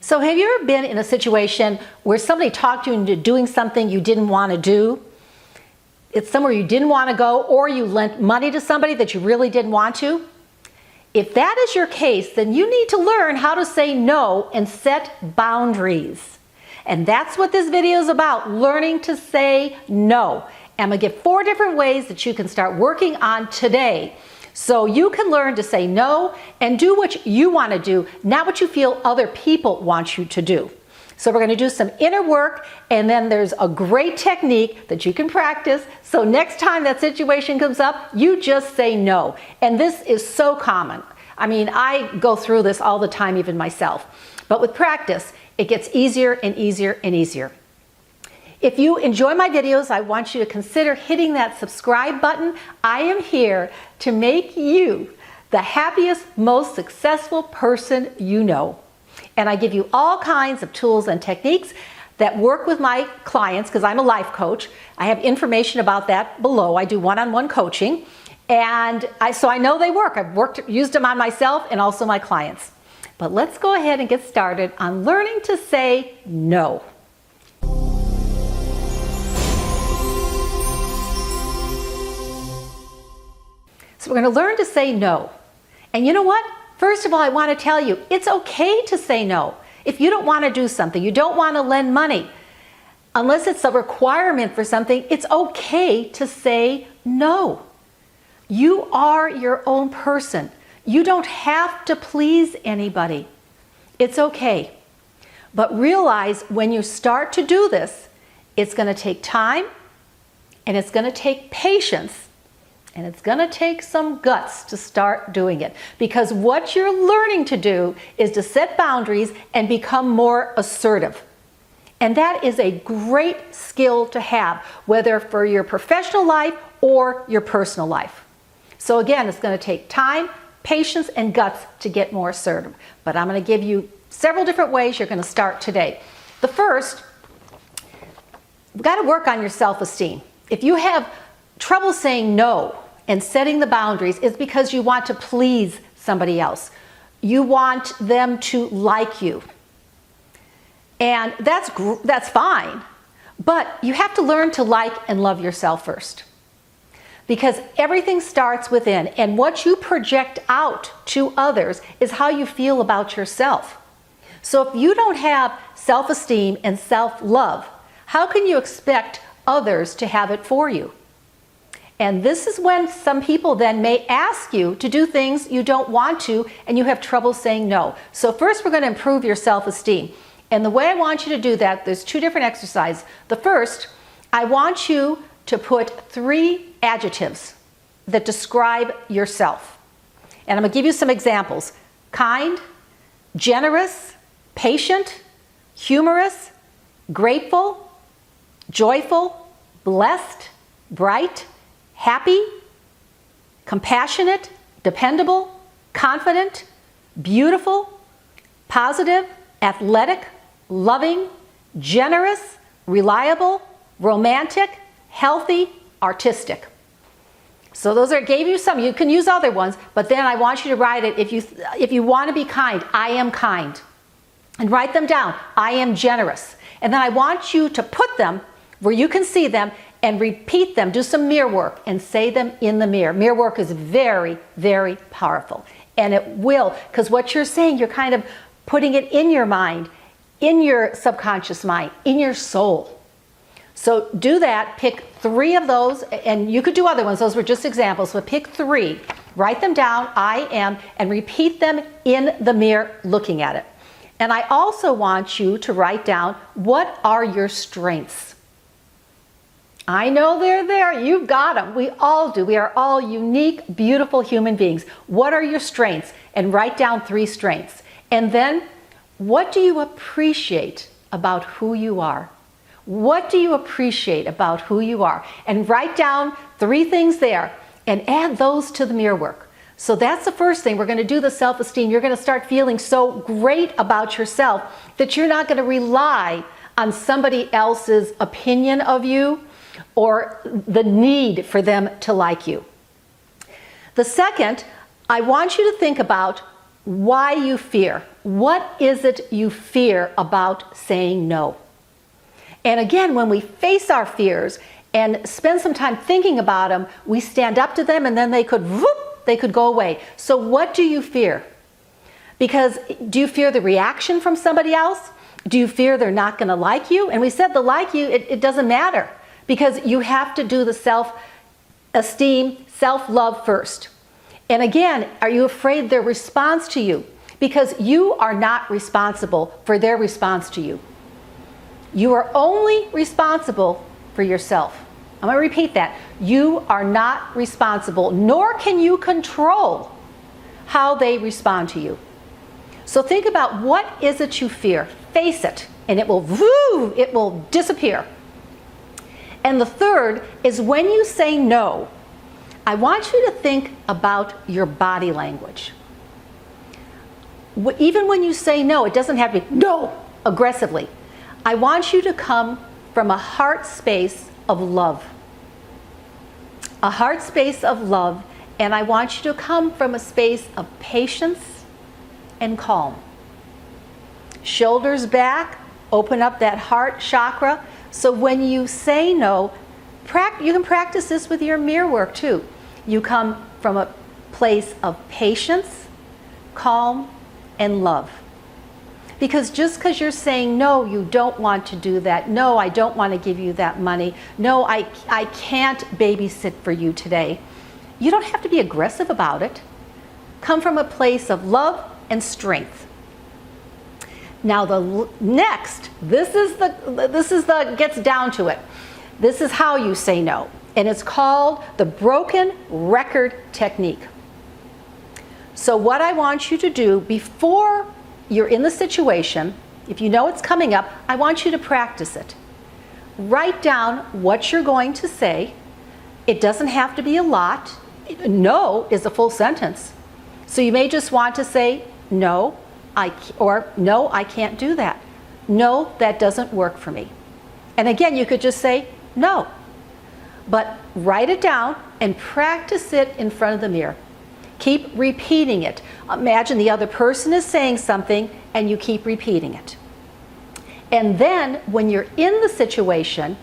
So have you ever been in a situation where somebody talked you into doing something you didn't want to do? It's somewhere you didn't want to go, or you lent money to somebody that you really didn't want to? If that is your case, then you need to learn how to say no and set boundaries. And that's what this video is about, learning to say no. I'm going to give 4 different ways that you can start working on today, so you can learn to say no and do what you want to do, not what you feel other people want you to do. So we're going to do some inner work, and then there's a great technique that you can practice. So next time that situation comes up, you just say no. And this is so common. I mean, I go through this all the time, even myself. But with practice, it gets easier and easier and easier. If you enjoy my videos, I want you to consider hitting that subscribe button. I am here to make you the happiest, most successful person you know. And I give you all kinds of tools and techniques that work with my clients, because I'm a life coach. I have information about that below. I do one-on-one coaching. And so I know they work. I've used them on myself and also my clients. But let's go ahead and get started on learning to say no. So we're going to learn to say no. And you know what? First of all, I want to tell you, it's okay to say no. If you don't want to do something, you don't want to lend money, unless it's a requirement for something, it's okay to say no. You are your own person. You don't have to please anybody. It's okay. But realize when you start to do this, it's going to take time, and it's going to take patience. And it's going to take some guts to start doing it, because what you're learning to do is to set boundaries and become more assertive. And that is a great skill to have, whether for your professional life or your personal life. So again, it's going to take time, patience, and guts to get more assertive. But I'm going to give you several different ways you're going to start today. The first, you've got to work on your self-esteem. If you have trouble saying no and setting the boundaries, it's because you want to please somebody else. You want them to like you. And that's fine, but you have to learn to like and love yourself first. Because everything starts within, and what you project out to others is how you feel about yourself. So if you don't have self-esteem and self-love, how can you expect others to have it for you? And this is when some people then may ask you to do things you don't want to, and you have trouble saying no. So first, we're going to improve your self-esteem. And the way I want you to do that, there's 2 different exercises. The first, I want you to put 3 adjectives that describe yourself. And I'm going to give you some examples: kind, generous, patient, humorous, grateful, joyful, blessed, bright, happy, compassionate, dependable, confident, beautiful, positive, athletic, loving, generous, reliable, romantic, healthy, artistic. So those gave you some. You can use other ones, but then I want you to write it. If you want to be kind, I am kind. And write them down. I am generous. And then I want you to put them where you can see them and repeat them. Do some mirror work and say them in the mirror. Mirror work is very, very powerful. And it will, because what you're saying, you're kind of putting it in your mind, in your subconscious mind, in your soul. So do that. Pick 3 of those, and you could do other ones. Those were just examples, but pick 3. Write them down, I am, and repeat them in the mirror looking at it. And I also want you to write down, what are your strengths? I know they're there. You've got them. We all do. We are all unique, beautiful human beings. What are your strengths? And write down 3 strengths. And then, what do you appreciate about who you are? What do you appreciate about who you are? And write down 3 things there and add those to the mirror work. So that's the first thing. We're going to do the self-esteem. You're going to start feeling so great about yourself that you're not going to rely on somebody else's opinion of you or the need for them to like you. The second, I want you to think about why you fear. What is it you fear about saying no? And again, when we face our fears and spend some time thinking about them, we stand up to them and then they could go away. So what do you fear? Because do you fear the reaction from somebody else? Do you fear they're not going to like you? And we said the like you, it doesn't matter, because you have to do the self-esteem, self-love first. And again, are you afraid their response to you? Because you are not responsible for their response to you. You are only responsible for yourself. I'm going to repeat that. You are not responsible, nor can you control how they respond to you. So think about, what is it you fear? Face it, and it will disappear. And the third is, when you say no, I want you to think about your body language. Even when you say no, it doesn't have to be no aggressively. I want you to come from a heart space of love. A heart space of love, and I want you to come from a space of patience and calm. Shoulders back, open up that heart chakra. So when you say no, you can practice this with your mirror work too. You come from a place of patience, calm, and love. Because just because you're saying no, you don't want to do that. No, I don't want to give you that money. No, I can't babysit for you today. You don't have to be aggressive about it. Come from a place of love and strength. Now the next, this gets down to it. This is how you say no, and it's called the broken record technique. So what I want you to do before you're in the situation, if you know it's coming up, I want you to practice it. Write down what you're going to say. It doesn't have to be a lot. No is a full sentence. So you may just want to say, no, no, I can't do that. No, that doesn't work for me. And again, you could just say, no. But write it down and practice it in front of the mirror. Keep repeating it. Imagine the other person is saying something and you keep repeating it. And then when you're in the situation,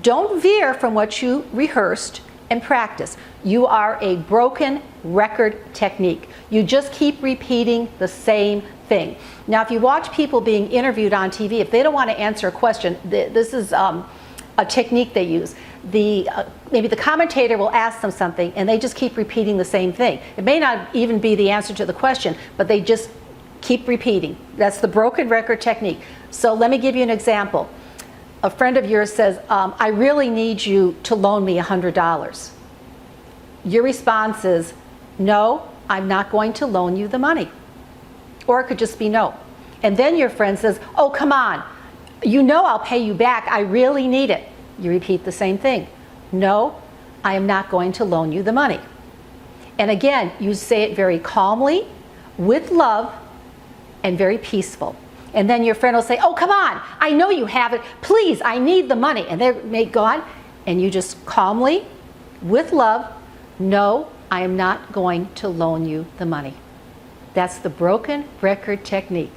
don't veer from what you rehearsed and practice. You are a broken record technique. You just keep repeating the same thing. Now, if you watch people being interviewed on TV, if they don't want to answer a question, this is a technique they use. Maybe the commentator will ask them something and they just keep repeating the same thing. It may not even be the answer to the question, but they just keep repeating. That's the broken record technique. So let me give you an example. A friend of yours says, I really need you to loan me $100. Your response is, no, I'm not going to loan you the money. Or it could just be no. And then your friend says, oh, come on. You know I'll pay you back. I really need it. You repeat the same thing. No, I am not going to loan you the money. And again, you say it very calmly, with love, and very peaceful. And then your friend will say, oh, come on, I know you have it. Please, I need the money. And they may go on, and you just calmly, with love, no, I am not going to loan you the money. That's the broken record technique.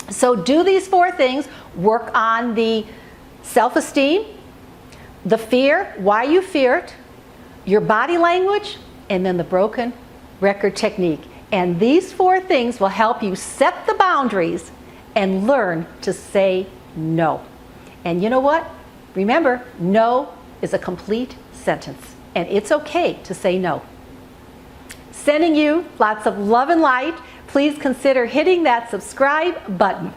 So do these 4 things. Work on the self-esteem, the fear, why you fear it, your body language, and then the broken record technique. And these 4 things will help you set the boundaries and learn to say no. And you know what? Remember, no is a complete sentence, and it's okay to say no. Sending you lots of love and light. Please consider hitting that subscribe button.